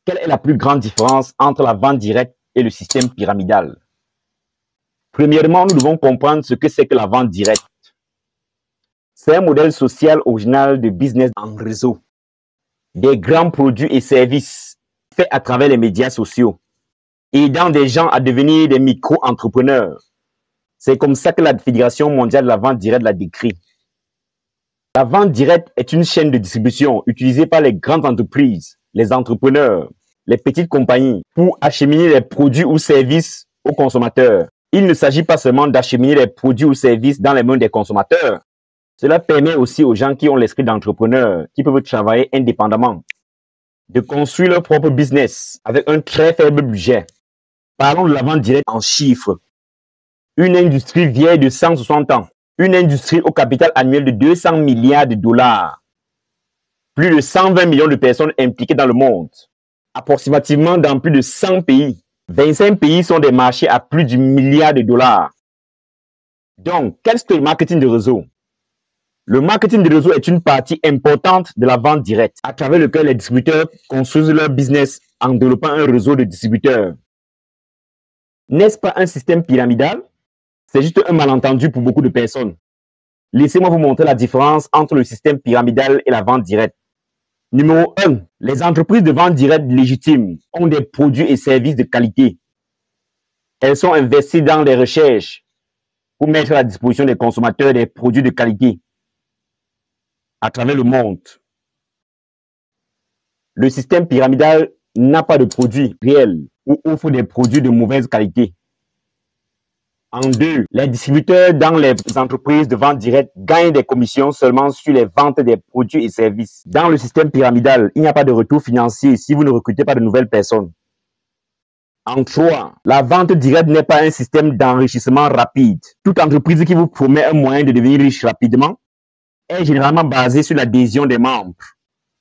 Quelle est la plus grande différence entre la vente directe et le système pyramidal? Premièrement, nous devons comprendre ce que c'est que la vente directe. C'est un modèle social original de business en réseau. Des grands produits et services faits à travers les médias sociaux, aidant des gens à devenir des micro-entrepreneurs. C'est comme ça que la Fédération mondiale de la vente directe l'a décrit. La vente directe est une chaîne de distribution utilisée par les grandes entreprises, les entrepreneurs, les petites compagnies pour acheminer les produits ou services aux consommateurs. Il ne s'agit pas seulement d'acheminer les produits ou services dans les mains des consommateurs. Cela permet aussi aux gens qui ont l'esprit d'entrepreneur, qui peuvent travailler indépendamment, de construire leur propre business avec un très faible budget. Parlons de la vente directe en chiffres. Une industrie vieille de 160 ans. Une industrie au capital annuel de 200 milliards de dollars. Plus de 120 millions de personnes impliquées dans le monde. Approximativement dans plus de 100 pays. 25 pays sont des marchés à plus du milliard de dollars. Donc, qu'est-ce que le marketing de réseau? Le marketing de réseau est une partie importante de la vente directe, à travers lequel les distributeurs construisent leur business en développant un réseau de distributeurs. N'est-ce pas un système pyramidal? C'est juste un malentendu pour beaucoup de personnes. Laissez-moi vous montrer la différence entre le système pyramidal et la vente directe. Numéro 1. Les entreprises de vente directe légitimes ont des produits et services de qualité. Elles sont investies dans les recherches pour mettre à la disposition des consommateurs des produits de qualité à travers le monde. Le système pyramidal n'a pas de produits réels ou offre des produits de mauvaise qualité. En 2, les distributeurs dans les entreprises de vente directe gagnent des commissions seulement sur les ventes des produits et services. Dans le système pyramidal, il n'y a pas de retour financier si vous ne recrutez pas de nouvelles personnes. En 3, la vente directe n'est pas un système d'enrichissement rapide. Toute entreprise qui vous promet un moyen de devenir riche rapidement est généralement basée sur l'adhésion des membres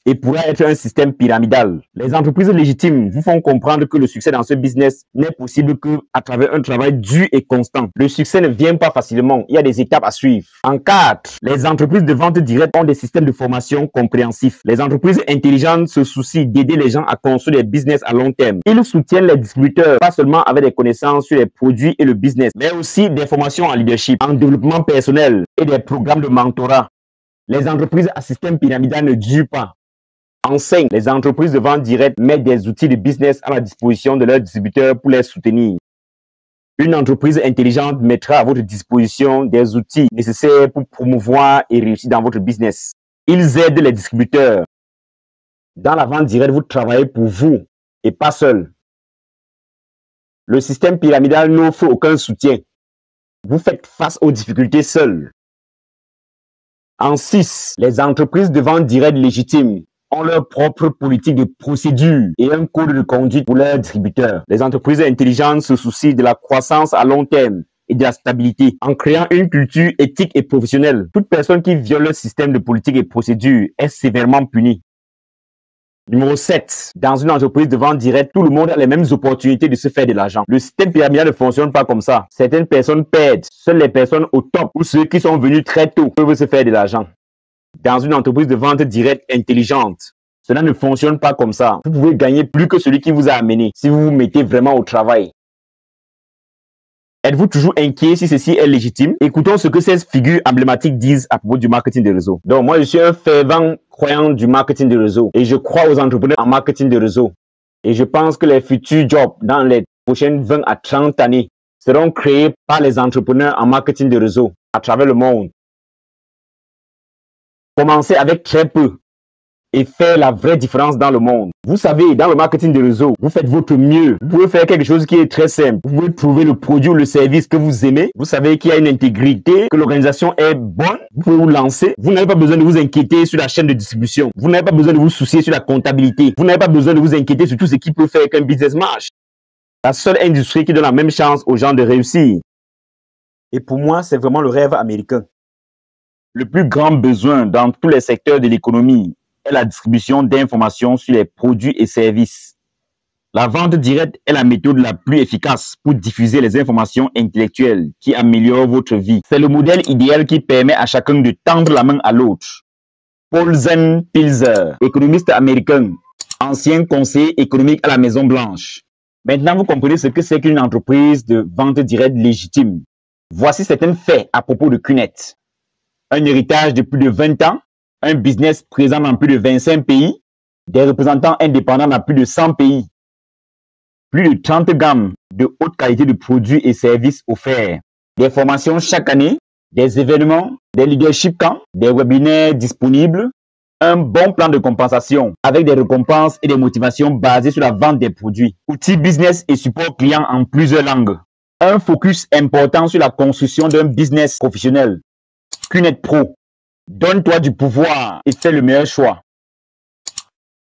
et pourrait être un système pyramidal. Les entreprises légitimes vous font comprendre que le succès dans ce business n'est possible qu'à travers un travail dur et constant. Le succès ne vient pas facilement, il y a des étapes à suivre. En 4, les entreprises de vente directe ont des systèmes de formation compréhensifs. Les entreprises intelligentes se soucient d'aider les gens à construire des business à long terme. Ils soutiennent les distributeurs, pas seulement avec des connaissances sur les produits et le business, mais aussi des formations en leadership, en développement personnel et des programmes de mentorat. Les entreprises à système pyramidal ne durent pas. En 5, les entreprises de vente directe mettent des outils de business à la disposition de leurs distributeurs pour les soutenir. Une entreprise intelligente mettra à votre disposition des outils nécessaires pour promouvoir et réussir dans votre business. Ils aident les distributeurs. Dans la vente directe, vous travaillez pour vous et pas seul. Le système pyramidal n'offre aucun soutien. Vous faites face aux difficultés seul. En 6, les entreprises de vente directe légitimes ont leur propre politique de procédure et un code de conduite pour leurs distributeurs. Les entreprises intelligentes se soucient de la croissance à long terme et de la stabilité en créant une culture éthique et professionnelle. Toute personne qui viole le système de politique et procédure est sévèrement punie. Numéro 7. Dans une entreprise de vente directe, tout le monde a les mêmes opportunités de se faire de l'argent. Le système pyramidal ne fonctionne pas comme ça. Certaines personnes perdent. Seules les personnes au top ou ceux qui sont venus très tôt peuvent se faire de l'argent. Dans une entreprise de vente directe intelligente, cela ne fonctionne pas comme ça. Vous pouvez gagner plus que celui qui vous a amené si vous vous mettez vraiment au travail. Êtes-vous toujours inquiet si ceci est légitime? Écoutons ce que ces figures emblématiques disent à propos du marketing de réseau. Donc moi, je suis un fervent croyant du marketing de réseau et je crois aux entrepreneurs en marketing de réseau. Et je pense que les futurs jobs dans les prochaines 20 à 30 années seront créés par les entrepreneurs en marketing de réseau à travers le monde. Commencez avec très peu et faire la vraie différence dans le monde. Vous savez, dans le marketing de réseau, vous faites votre mieux. Vous pouvez faire quelque chose qui est très simple. Vous pouvez trouver le produit ou le service que vous aimez. Vous savez qu'il y a une intégrité, que l'organisation est bonne. Vous pouvez vous lancer. Vous n'avez pas besoin de vous inquiéter sur la chaîne de distribution. Vous n'avez pas besoin de vous soucier sur la comptabilité. Vous n'avez pas besoin de vous inquiéter sur tout ce qui peut faire qu'un business marche. La seule industrie qui donne la même chance aux gens de réussir. Et pour moi, c'est vraiment le rêve américain. Le plus grand besoin dans tous les secteurs de l'économie est la distribution d'informations sur les produits et services. La vente directe est la méthode la plus efficace pour diffuser les informations intellectuelles qui améliorent votre vie. C'est le modèle idéal qui permet à chacun de tendre la main à l'autre. Paul Zen Pilzer, économiste américain, ancien conseiller économique à la Maison Blanche. Maintenant, vous comprenez ce que c'est qu'une entreprise de vente directe légitime. Voici certains faits à propos de QNET. Un héritage de plus de 20 ans, un business présent dans plus de 25 pays, des représentants indépendants dans plus de 100 pays, plus de 30 gammes de haute qualité de produits et services offerts, des formations chaque année, des événements, des leadership camps, des webinaires disponibles, un bon plan de compensation avec des récompenses et des motivations basées sur la vente des produits, outils business et support client en plusieurs langues, un focus important sur la construction d'un business professionnel. QNET Pro, donne-toi du pouvoir et fais le meilleur choix.